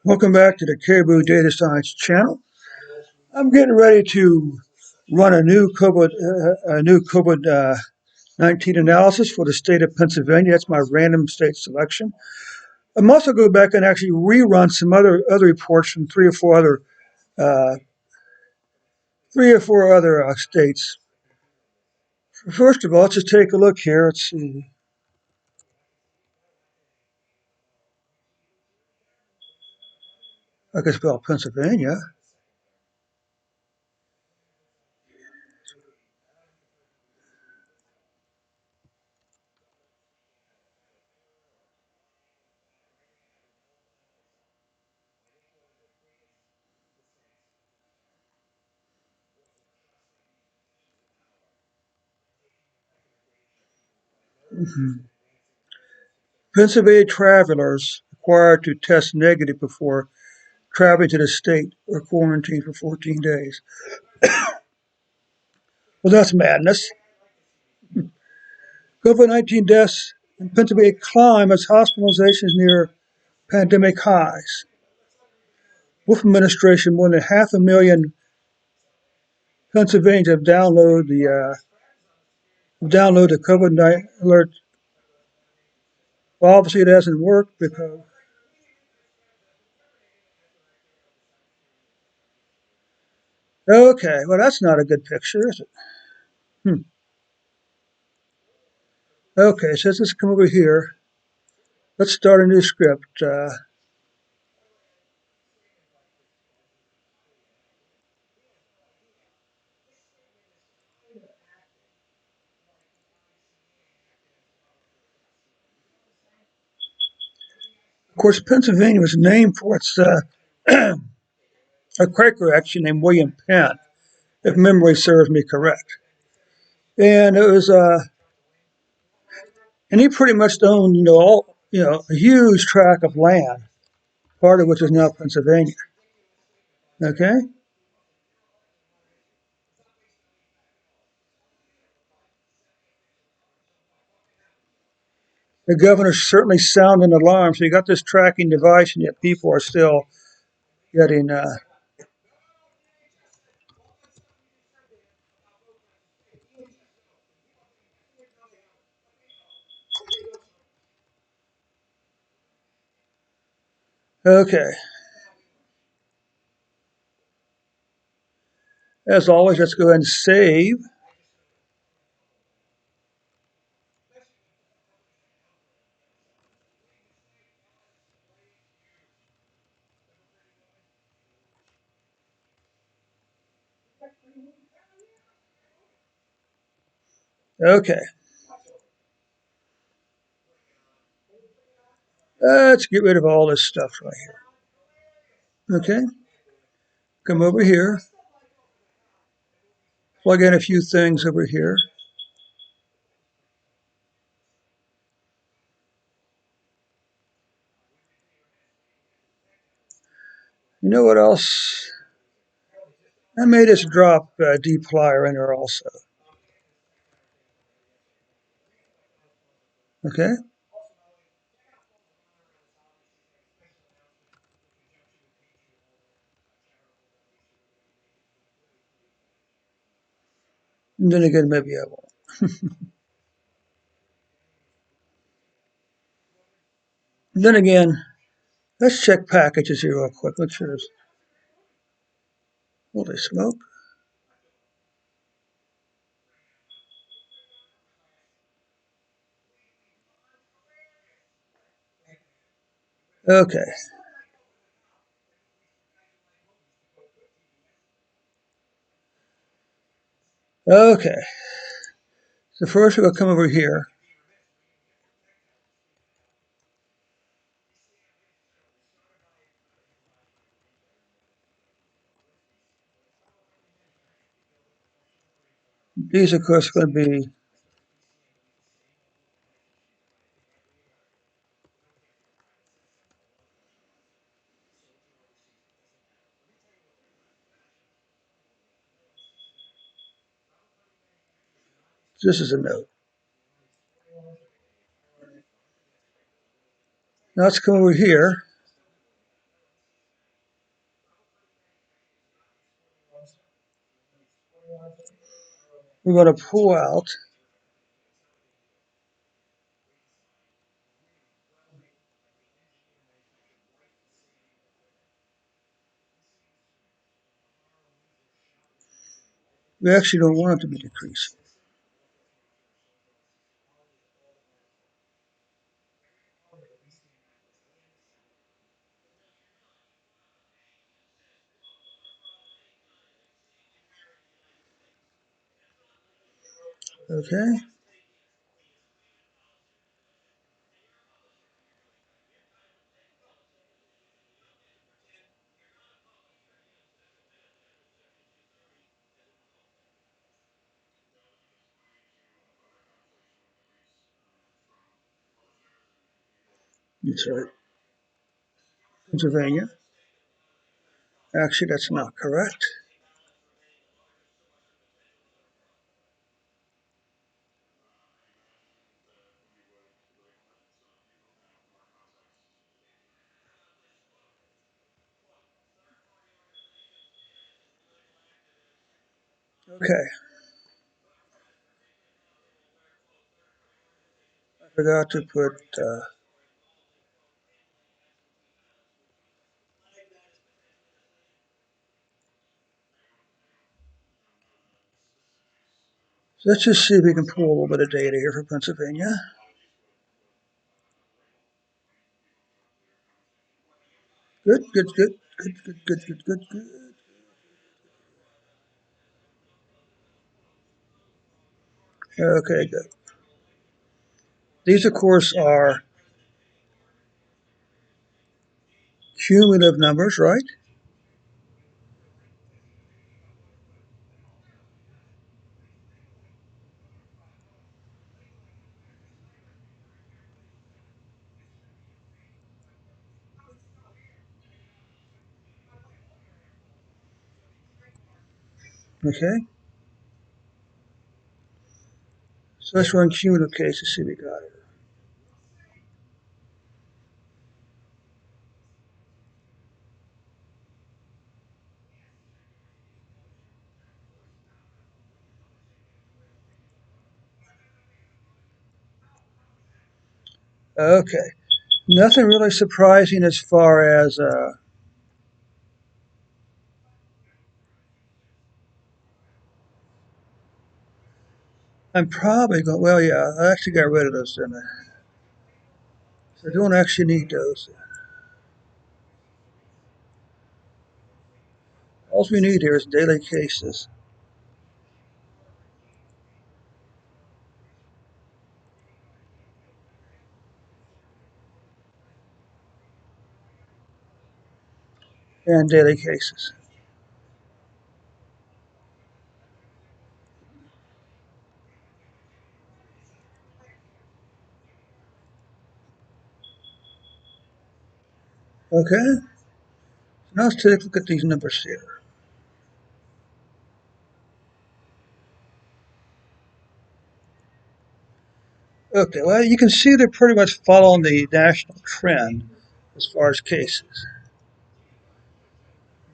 Welcome back to the Caribou Data Science channel. I'm getting ready to run a new COVID-19 analysis for the state of Pennsylvania. That's my random state selection. I'm also going to go back and actually rerun some other reports from uh, three or four other states. First of all, let's just take a look here. Let's see. I can spell Pennsylvania. Mhm. Pennsylvania travelers required to test negative before traveling to the state or quarantined for 14 days. Well, that's madness. COVID-19 deaths in Pennsylvania climb as hospitalizations near pandemic highs. Wolf administration, more than 500,000 Pennsylvanians have downloaded the COVID-19 alert. Well, obviously it hasn't worked because okay, well that's not a good picture, is it? Hmm. Okay, so let's come over here. Let's start a new script. Of course, Pennsylvania was named for its a Quaker actually named William Penn, if memory serves me correct. And it was and he pretty much owned, a huge tract of land, part of which is now Pennsylvania. Okay, the governor's certainly sounding an alarm. So you got this tracking device, and yet people are still getting. Okay, as always, let's go ahead and save. Okay, let's get rid of all this stuff right here. Okay, come over here, plug in a few things over here. You know what else? I may just drop dplyr in there also. Okay, and then again, maybe I won't. And then again, let's check packages here real quick. Make sure there's holy smoke. Okay, okay. So first we'll come over here. These, of course, are going to be this is a note. Now let's come over here. we're going to pull out we actually don't want it to be decreasing. Okay, that's right. Pennsylvania. Actually, that's not correct. Okay, I forgot to put. Let's just see if we can pull a little bit of data here for Pennsylvania. Good, good, good, good, good, good, good, good, good. Okay, good. These, of course, are cumulative numbers, right? Okay, so let's run cumulative cases, see if we got it. Okay, nothing really surprising as far as I'm probably going. Well, yeah, I actually got rid of those, didn't I? So I don't actually need those. All we need here is daily cases. And daily cases. Okay, so now let's take a look at these numbers here. Okay, well, you can see they're pretty much following the national trend as far as cases.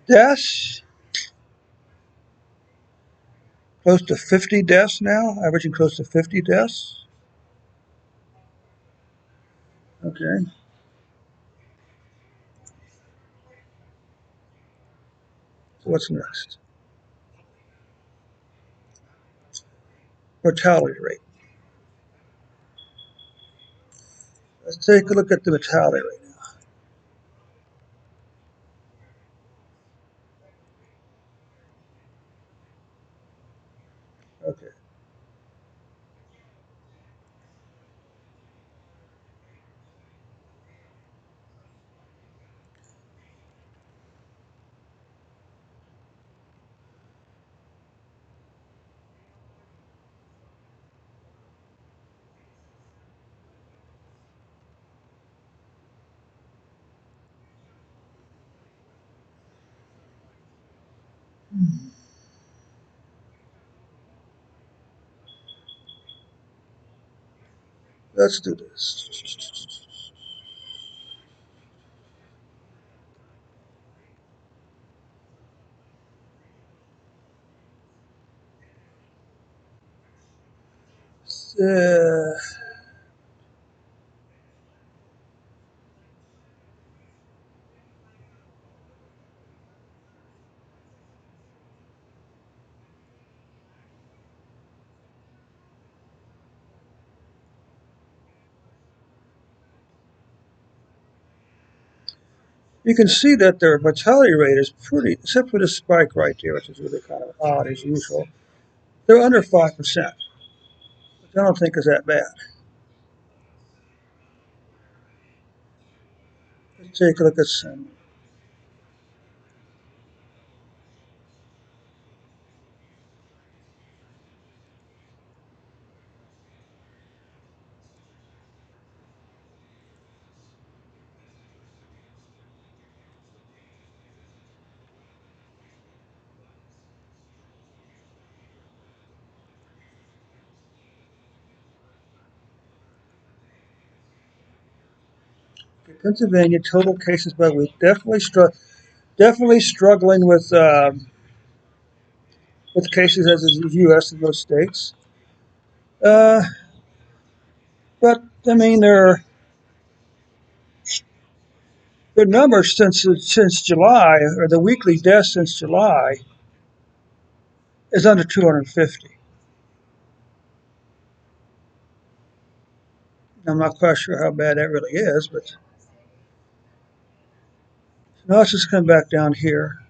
Deaths, close to 50 deaths now, averaging close to 50 deaths. Okay, so what's next? Mortality rate. Let's take a look at the mortality rate. Okay, let's do this. Uh, you can see that their mortality rate is pretty, except for the spike right there, which is really kind of odd as usual. They're under 5%, which I don't think is that bad. Let's take a look at some. Pennsylvania total cases by week definitely struggling with cases as is the U.S. and most states. Uh, but I mean, their numbers since July, or the weekly deaths since July, is under 250. I'm not quite sure how bad that really is, but now let's just come back down here.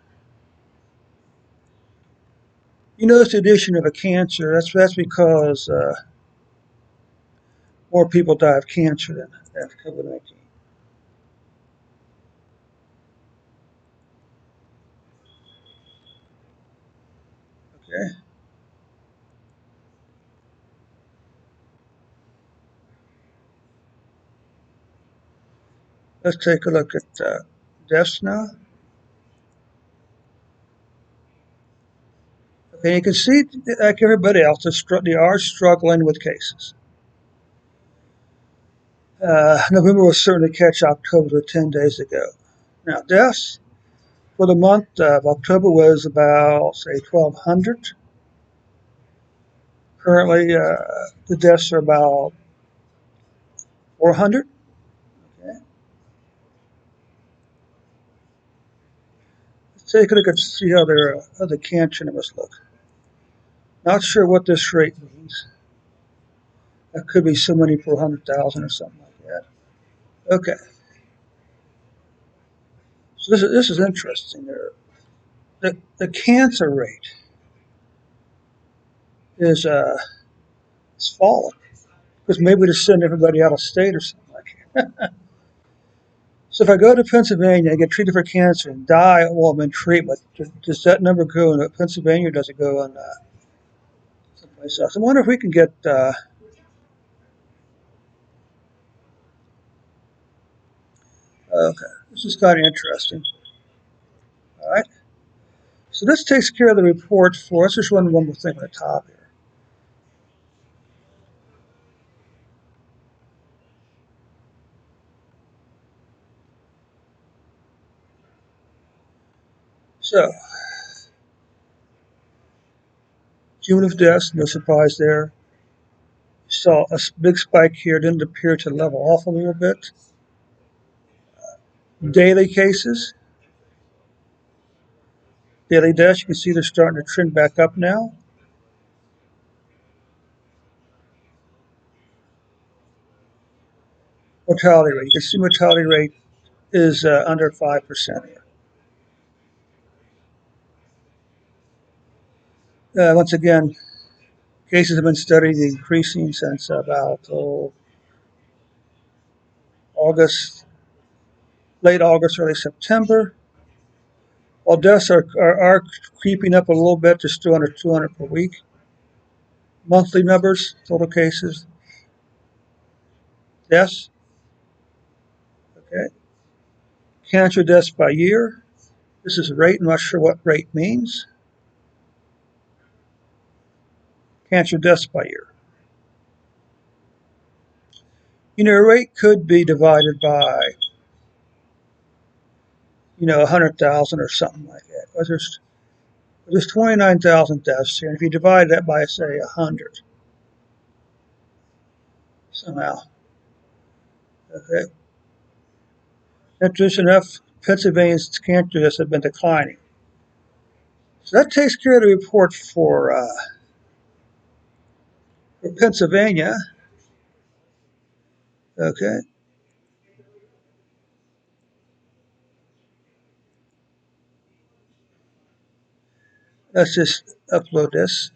You notice the addition of a cancer. That's because more people die of cancer than after COVID-19. Okay, let's take a look at deaths now. Okay, you can see, like everybody else, they are struggling with cases. November will certainly catch October 10 days ago. Now, deaths for the month of October was about, say, 1,200. Currently, the deaths are about 400. Okay. Let's take a look and see how the cancer numbers look. Not sure what this rate means. That could be so many per 100,000 or something like that. Okay, so this is interesting. The cancer rate is is falling because maybe to send everybody out of state or something like that. So if I go to Pennsylvania, I get treated for cancer and die while I'm in treatment, does that number go in Pennsylvania or does it go in someplace else? I wonder if we can get. Okay, this is kind of interesting. All right, so this takes care of the report for us. Just one more thing on the top here. So cumulative deaths, no surprise there. Saw a big spike here, didn't appear to level off a little bit. Daily cases, daily deaths, you can see they're starting to trend back up now. Mortality rate, you can see mortality rate is under 5% here. Once again, cases have been steadily increasing since about August, late August, early September. While deaths are creeping up a little bit, they're still under 200 per week. Monthly numbers, total cases, deaths, okay. Cancer deaths by year. This is a rate, I'm not sure what rate means. Cancer deaths by year. You know, a rate could be divided by, 100,000 or something like that. But there's 29,000 deaths here. And if you divide that by, say, 100, somehow. Okay. Interesting enough, Pennsylvania's cancer deaths have been declining. So that takes care of the report for Pennsylvania. Okay. Let's just upload this.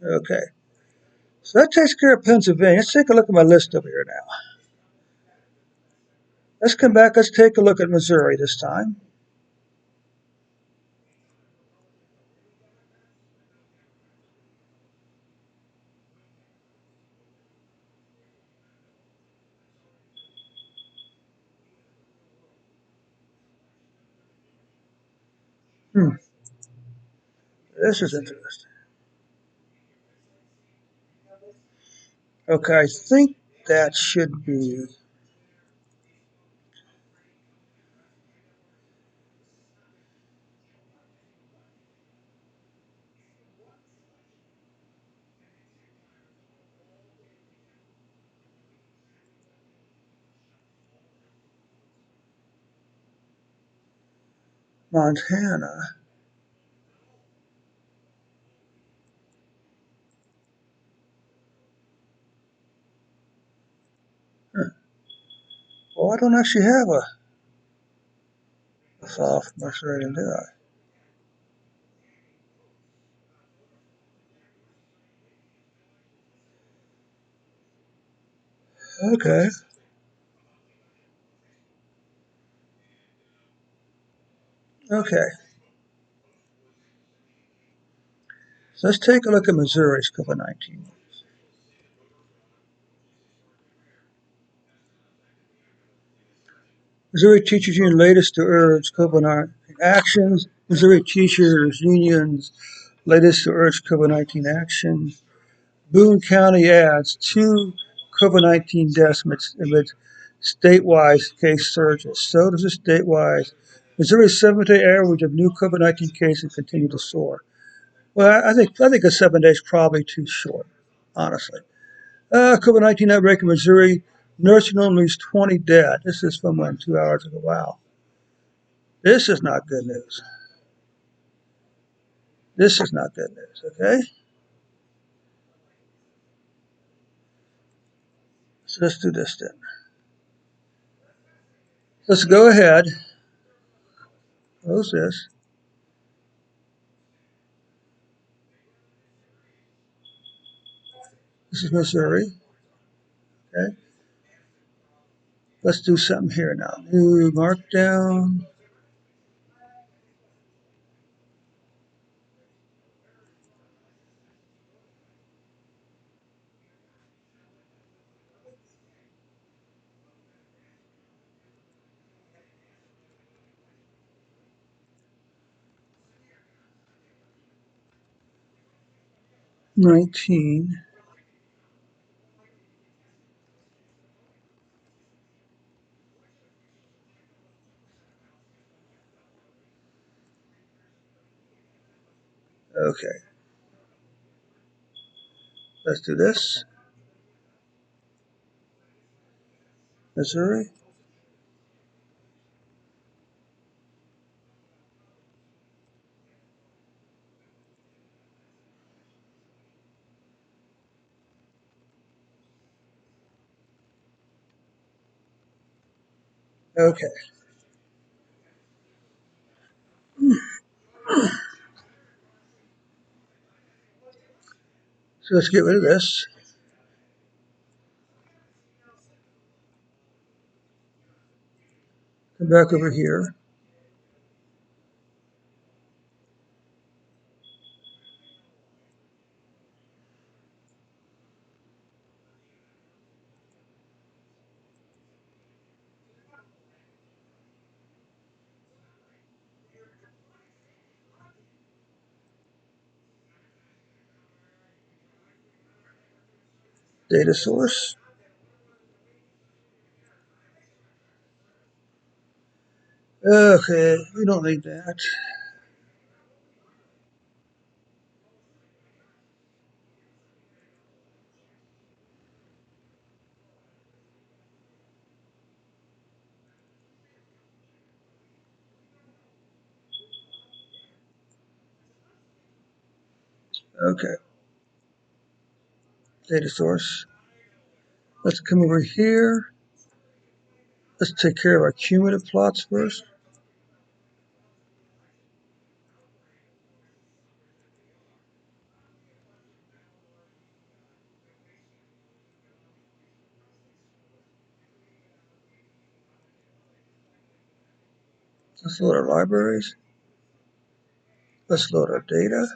Okay. So that takes care of Pennsylvania. Let's take a look at my list over here now. Let's come back. Let's take a look at Missouri this time. Hmm. This is interesting. Okay, I think that should be Montana. Huh. Well, I don't actually have a file from Missouri, do I? Okay. Okay. So let's take a look at Missouri's COVID-19. Missouri Teachers Union latest to urge COVID-19 actions. Missouri Teachers Union's latest to urge COVID-19 action. Boone County adds 2 COVID-19 deaths amid statewide case surges. So does the statewide. Missouri's 7-day average of new COVID-19 cases continue to soar. Well, I think a 7 days probably too short, honestly. COVID-19 outbreak in Missouri. Nursing home leaves 20 dead. This is from 2 hours ago. Wow. This is not good news. This is not good news, okay? So let's do this then. Let's go ahead. Close this. This is Missouri, okay? Let's do something here now. New markdown. 19. Okay, let's do this. Missouri. Okay, so let's get rid of this. Come back over here. Data source. Okay, we don't need that. Okay, data source. Let's come over here. Let's take care of our cumulative plots first. Let's load our libraries. Let's load our data.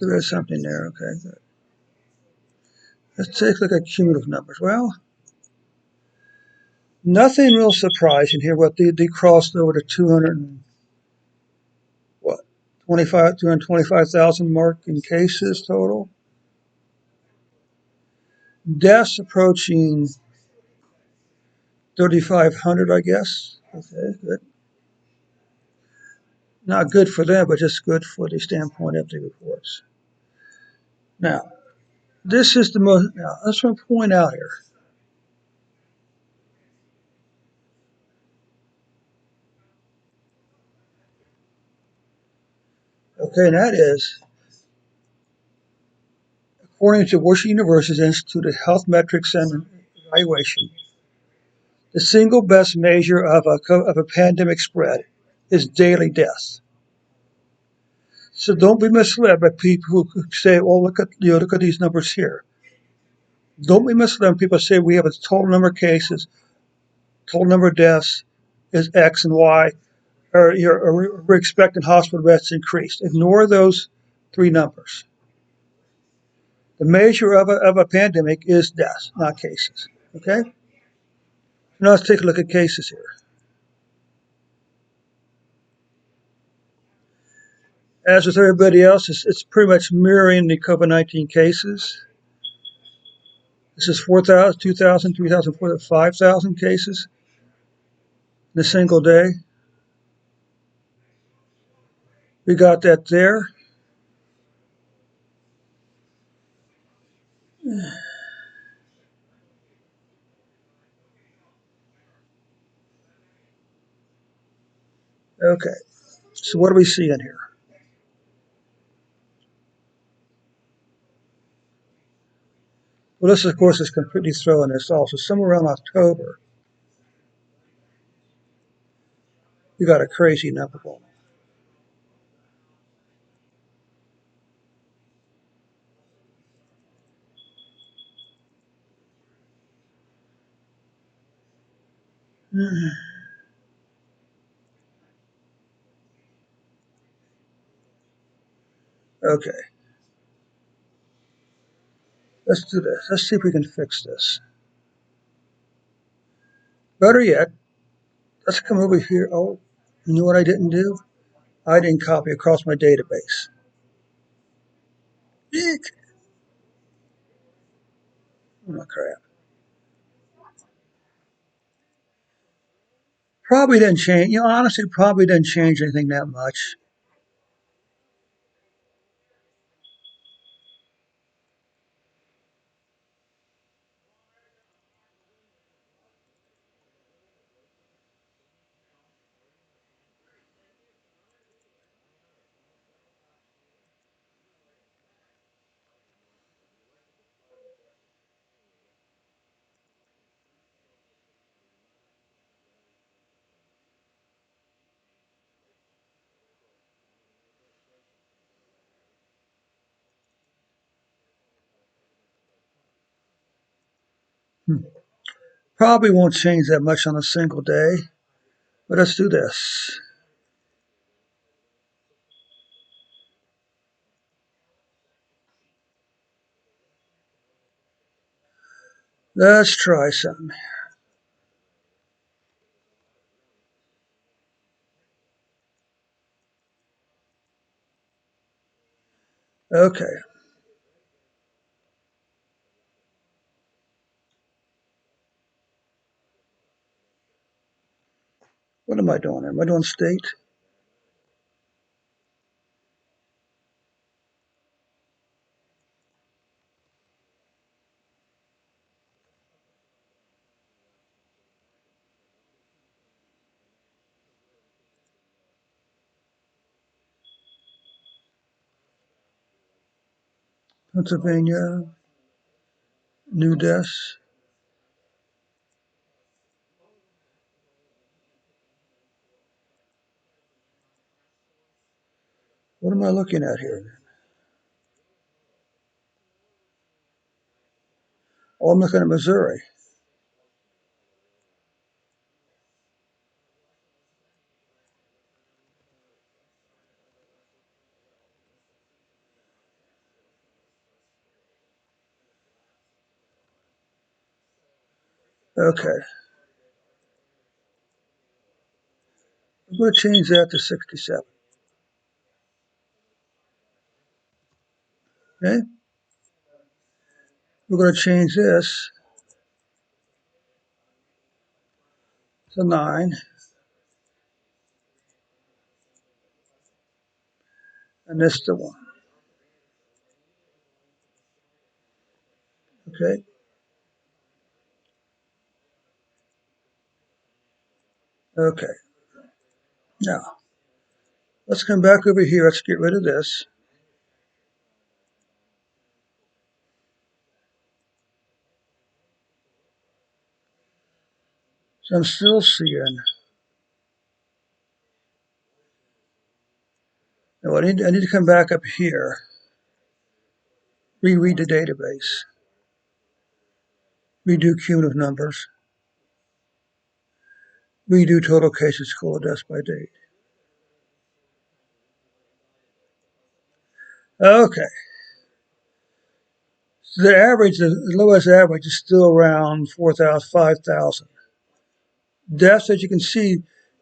There is something there. Okay, good. Let's take a look at cumulative numbers. Well, nothing real surprising here. What they crossed over the 200 and what 225,000 mark in cases total. Deaths approaching 3,500, I guess. Okay, good. Not good for them, but just good for the standpoint of the reports. Now, this is the most. Now, let's point out here. Okay, and that is according to Washington University's Institute of Health Metrics and Evaluation. The single best measure of a pandemic spread is daily deaths. So don't be misled by people who say, "Oh, look at these numbers here." Don't be misled when people say we have a total number of cases, total number of deaths is X and Y, or we're expecting hospital beds to increase. Ignore those three numbers. The measure of a pandemic is deaths, not cases. Okay? Now let's take a look at cases here. As with everybody else, it's pretty much mirroring the COVID-19 cases. This is 4,000, 2,000, 3,000, 4,000, 5,000 cases in a single day. We got that there. Okay, so what do we see in here? Well, this, of course, is completely throwing this off. So somewhere around October, we got a crazy number going on. Okay, let's do this. Let's see if we can fix this. Better yet, let's come over here. Oh, you know what I didn't do? I didn't copy across my database. Eek. Oh, crap. Probably didn't change. Honestly, probably didn't change anything that much. Hmm. Probably won't change that much on a single day. But let's do this. Let's try something. Okay. What am I doing? Am I doing state? Pennsylvania, new deaths. What am I looking at here? Oh, I'm looking at Missouri. Okay. I'm going to change that to 67. Okay. We're going to change this to 9, and this to 1. Okay. Okay. Now, let's come back over here. Let's get rid of this. So I'm still seeing. Now I need to come back up here, reread the database, redo cumulative numbers, redo total cases, cola deaths by date. Okay. So the average, the lowest average is still around 4,000, 5,000. Deaths, as you can see,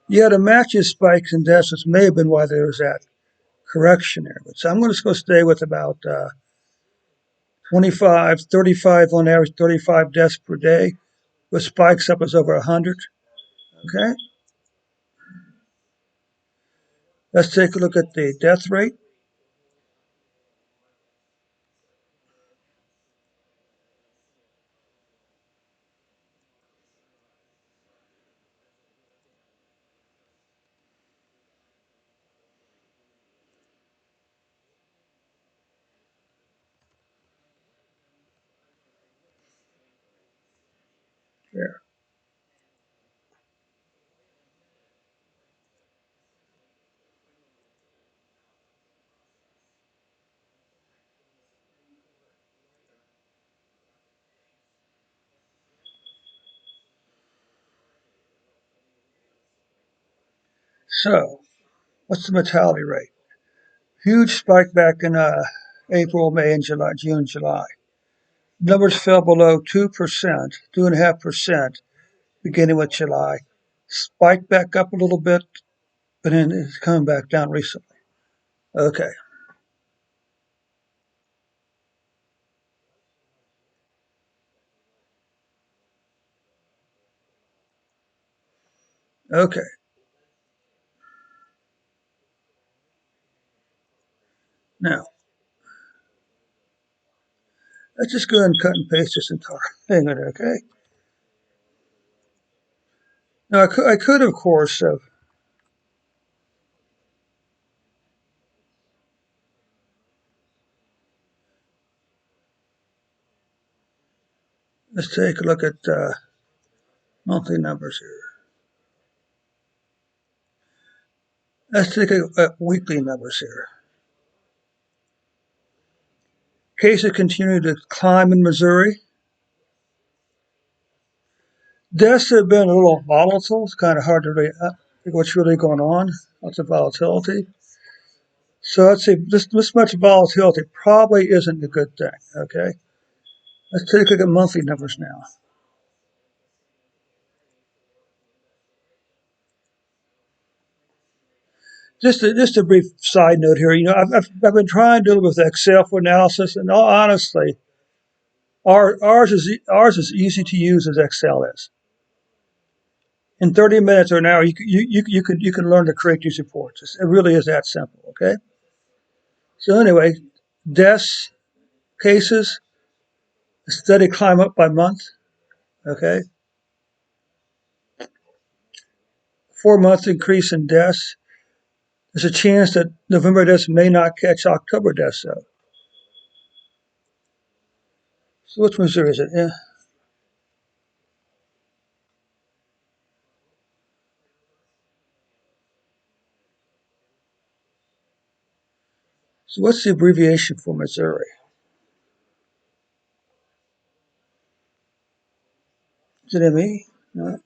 you had a matches spikes in deaths, which may have been why there was that correction there. But so I'm going to go stay with about 25, 35 on average, 35 deaths per day, with spikes up as over 100. Okay. Let's take a look at the death rate. There. So, what's the mortality rate? Huge spike back in April, May, and July, June, July. Numbers fell below 2%, 2.5%, beginning with July. Spiked back up a little bit, but then it's coming back down recently. Okay. Okay. Now, let's just go ahead and cut and paste this entire thing in, okay? Now, I could of course, let's take a look at monthly numbers here. Let's take a look at weekly numbers here. Cases continue to climb in Missouri. Deaths have been a little volatile. It's kind of hard to really figure what's really going on. Lots of volatility. So I'd say this much volatility probably isn't a good thing. Okay. Let's take a look at monthly numbers now. just a brief side note here. I've been trying to do it with Excel for analysis, and all honestly, ours is easy to use as Excel is. In 30 minutes or an hour, you can learn to create these reports. It really is that simple. Okay. So anyway, deaths, cases, a steady climb up by month. Okay, 4 month increase in deaths. There's a chance that November deaths may not catch October deaths though. So which Missouri is it? Yeah. So what's the abbreviation for Missouri? Is it ME? No.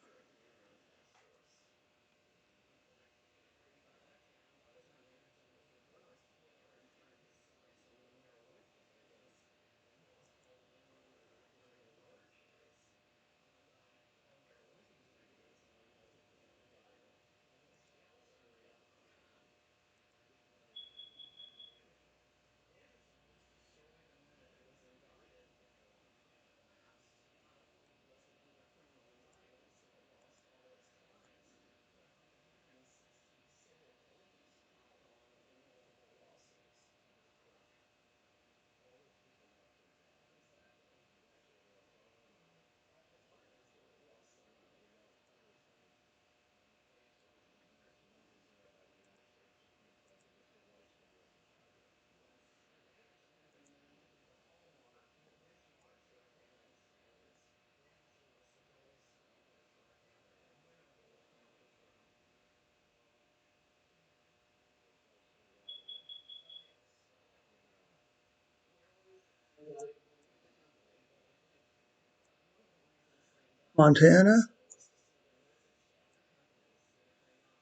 Montana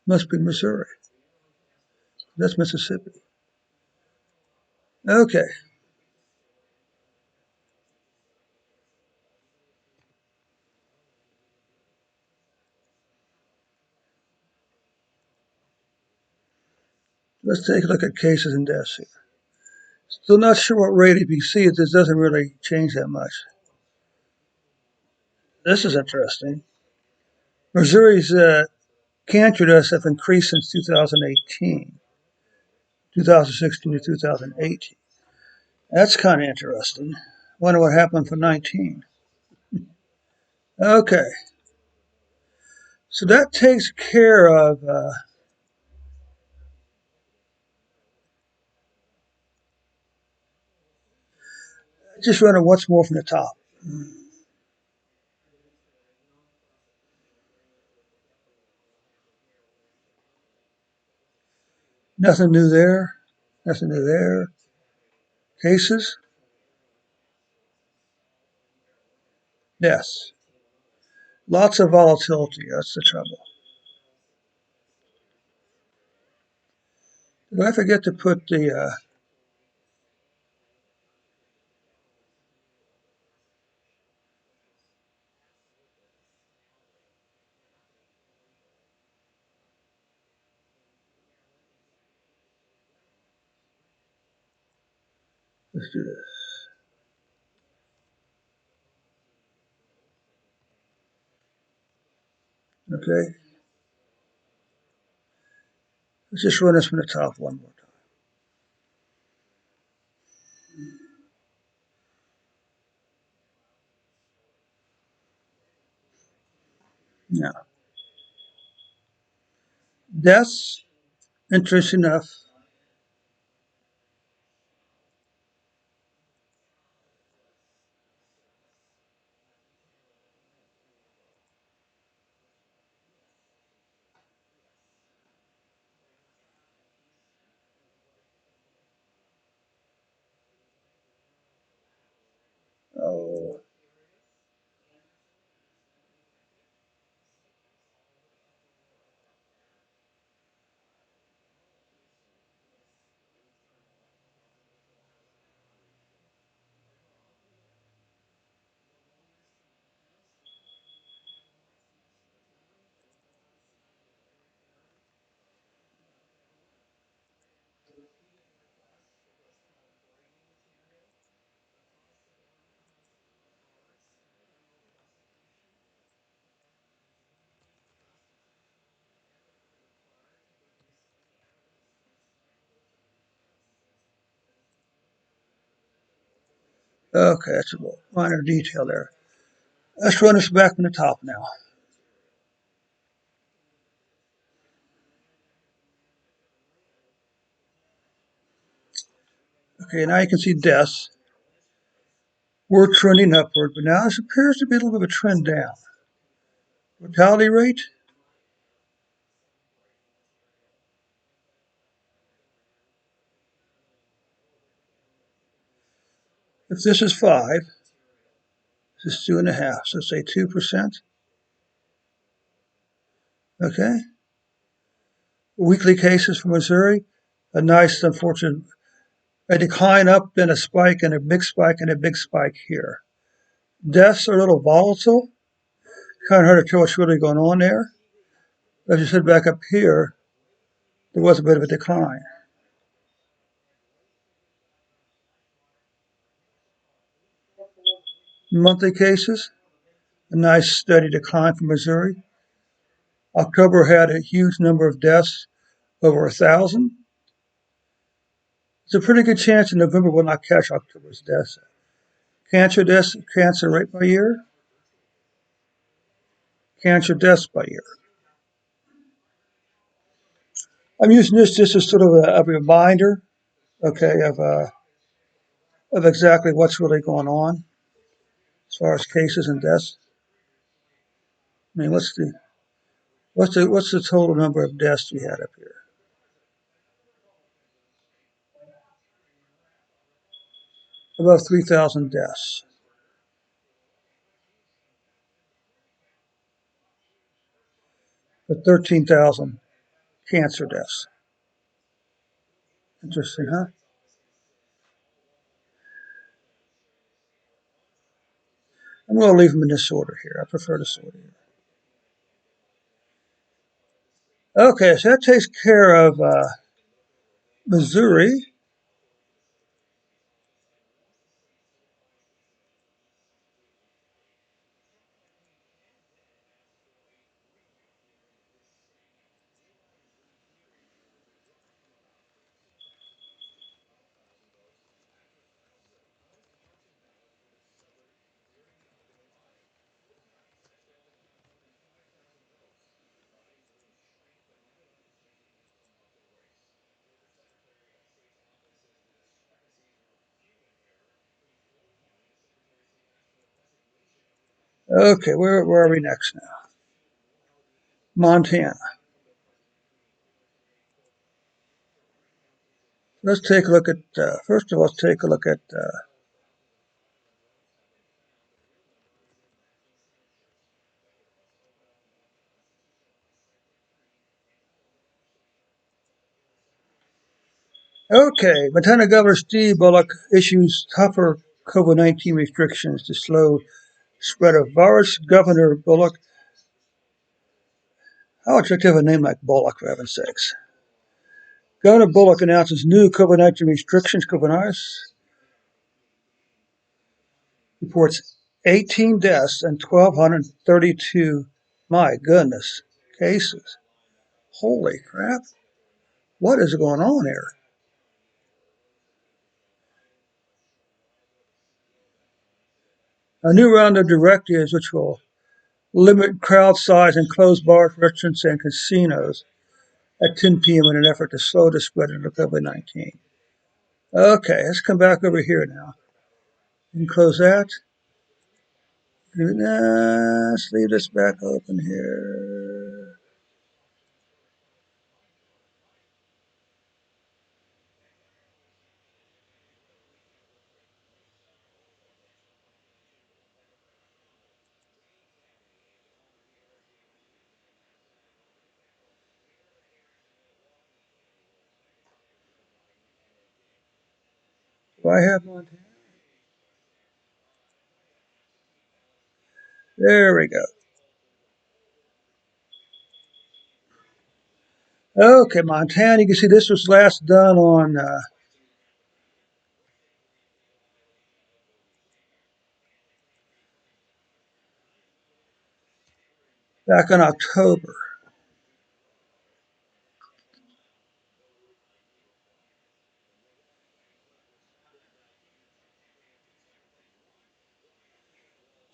must be Missouri. That's Mississippi. Okay, let's take a look at cases and deaths here. Still not sure what rate ABC is. This doesn't really change that much. This is interesting. Missouri's cancer deaths have increased since 2018, 2016 to 2018. That's kind of interesting. Wonder what happened for 19. Okay, so that takes care of. Just running once more from the top. Nothing new there. Nothing new there. Cases. Yes. Lots of volatility. That's the trouble. Did I forget to put the? Let's do this. Okay. Let's just run this from the top one more time. Now, deaths. Interesting enough. Oh, Okay, that's a minor detail there. Let's run this back from the top now. Okay, now you can see deaths. We're trending upward, but now this appears to be a little bit of a trend down. Mortality rate, if this is 5, this is 2.5, so say 2%. Okay. Weekly cases from Missouri, a nice, unfortunate, a decline up, then a spike, and a big spike, and a big spike here. Deaths are a little volatile. Kind of hard to tell what's really going on there. As you said back up here, there was a bit of a decline. Monthly cases, a nice steady decline from Missouri. October had a huge number of deaths, over 1,000. It's a pretty good chance in November we'll not catch October's deaths. Cancer rate by year, cancer deaths by year. I'm using this just as sort of a reminder, okay, of exactly what's really going on as far as cases and deaths. I mean, what's the total number of deaths we had up here? About 3,000 deaths, but 13,000 cancer deaths. Interesting, huh? I'm going to leave them in this order here. I prefer this order here. Okay, so that takes care of Missouri. Okay, where are we next now? Montana. Let's take a look at, first of all, let's take a look at, okay, Montana Governor Steve Bullock issues tougher COVID-19 restrictions to slow spread of virus. Governor Bullock, how would you like to have a name like Bullock, for heaven's sakes? Governor Bullock announces new COVID-19 restrictions. COVID-19 reports 18 deaths and 1,232, my goodness, cases. Holy crap. What is going on here? A new round of directives which will limit crowd size and close bars, restaurants, and casinos at 10 p.m. in an effort to slow the spread of COVID-19. Okay, let's come back over here now and close that. Let's leave this back open here. Do I have Montana? There we go. Okay, Montana. You can see this was last done on back in October.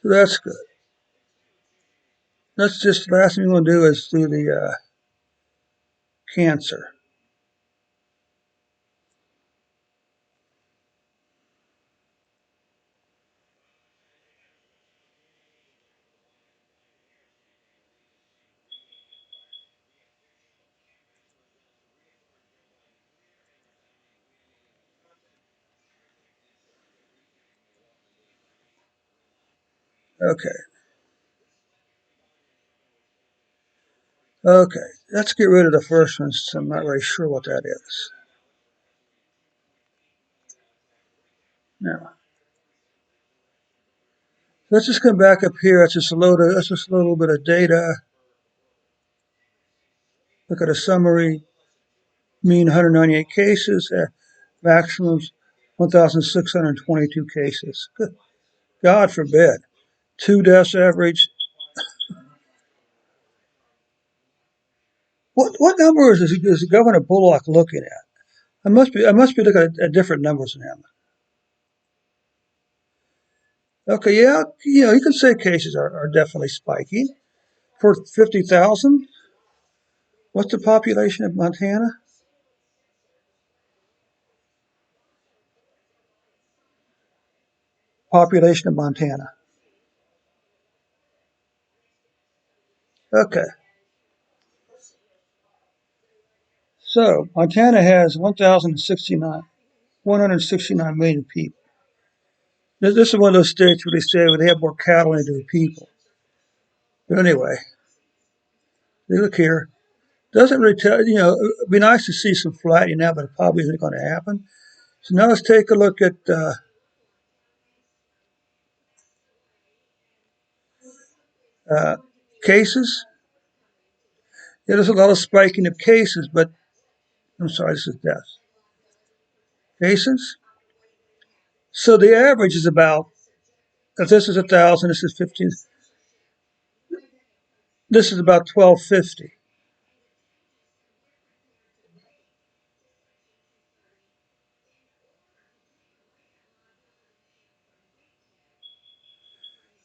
So that's good. Let's just, last thing we're going to do is do the cancer. Okay. Okay. Let's get rid of the first one since I'm not really sure what that is. Now, let's just come back up here. Let's just load a little bit of data. Look at a summary. Mean 198 cases. Maximums 1,622 cases. God forbid. 2 deaths average. What numbers is Governor Bullock looking at? I must be looking at different numbers than him. Okay, yeah, you can say cases are definitely spiking. For 50,000, what's the population of Montana? Population of Montana. Okay, so Montana has 169 million people. This is one of those states where they say they have more cattle than they do people. But anyway, look here. Doesn't really tell, it'd be nice to see some flattening out, but it probably isn't going to happen. So now let's take a look at uh, cases. Yeah, there's a lot of spiking of cases, but I'm sorry, this is deaths. Cases. So the average is about, if this is 1,000, this is 15, this is about 1,250.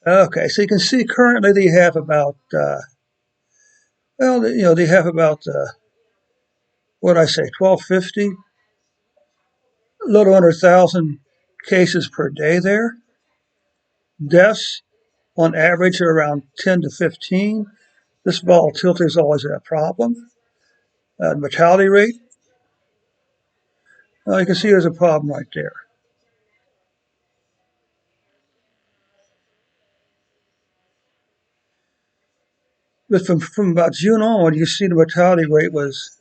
Okay, so you can see currently they have about, they have about, what did I say, 1,250, a little under 1,000 cases per day there. Deaths on average are around 10 to 15. This volatility is always a problem. Mortality rate, you can see there's a problem right there. But from about June on, you see the mortality rate was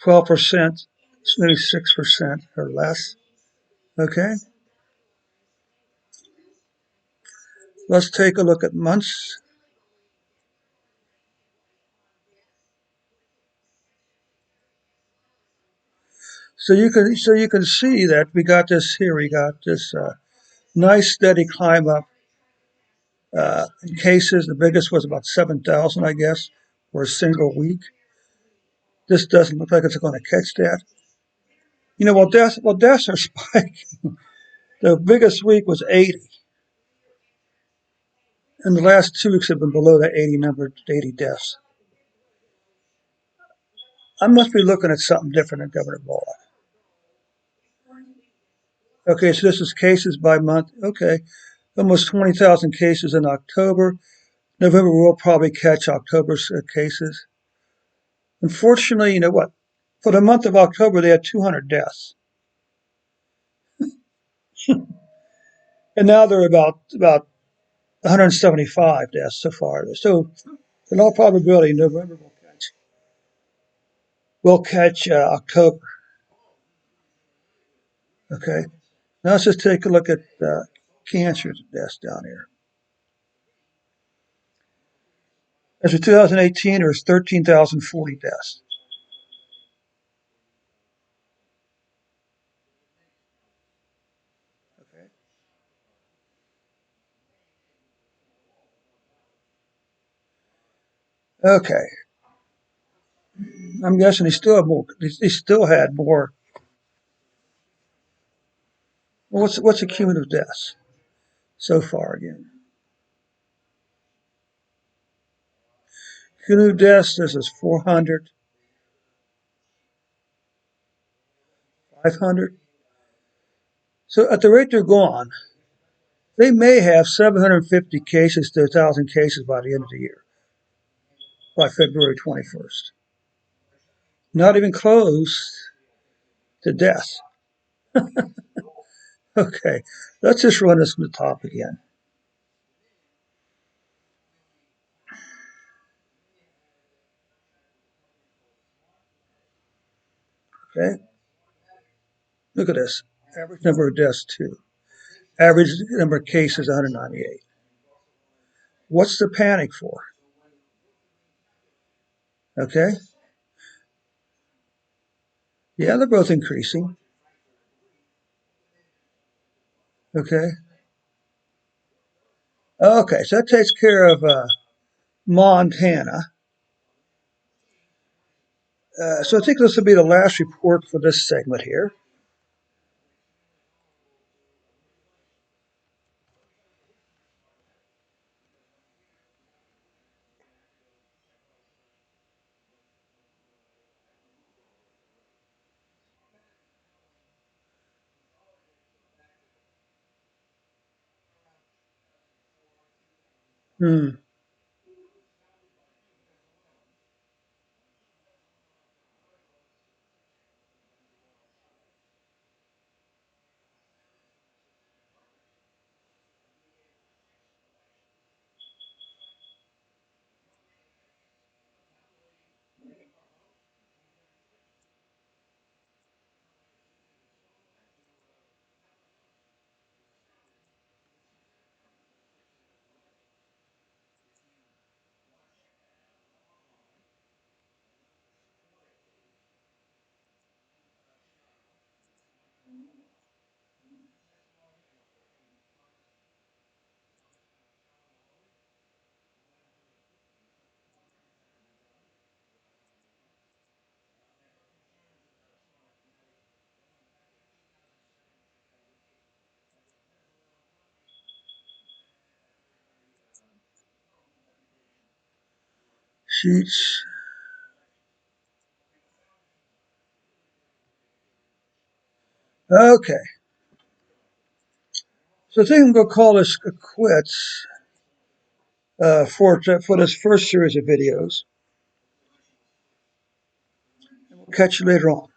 12%, maybe 6% or less. Okay, let's take a look at months. So you can see that we got this here. We got this nice steady climb up in cases. The biggest was about 7,000, I guess, for a single week. This doesn't look like it's going to catch that. Deaths are spiking. The biggest week was 80, and the last 2 weeks have been below that 80 number, 80 deaths. I must be looking at something different than Governor Ball. Okay, so this is cases by month. Okay, almost 20,000 cases in October. November will probably catch October's cases. Unfortunately, you know what? For the month of October, they had 200 deaths, and now they're about 175 deaths so far. So, in all probability, November will catch October. Okay, now let's just take a look at cancer deaths down here. As of 2018, there was 13,040 deaths. Okay. Okay, I'm guessing they still had more. They still had more. Well, what's the cumulative deaths so far again? Cumulative deaths, this is 400, 500. So at the rate they're going, they may have 750 cases to 1,000 cases by the end of the year, by February 21st. Not even close to death. Okay, let's just run this from the top again. Okay, look at this. Average number of deaths, 2. Average number of cases, 198. What's the panic for? Okay, yeah, they're both increasing. Okay, okay, so that takes care of Montana. So I think this will be the last report for this segment here. Hmm. Sheets. Okay, so I think I'm going to call this quits for this first series of videos. We'll catch you later on.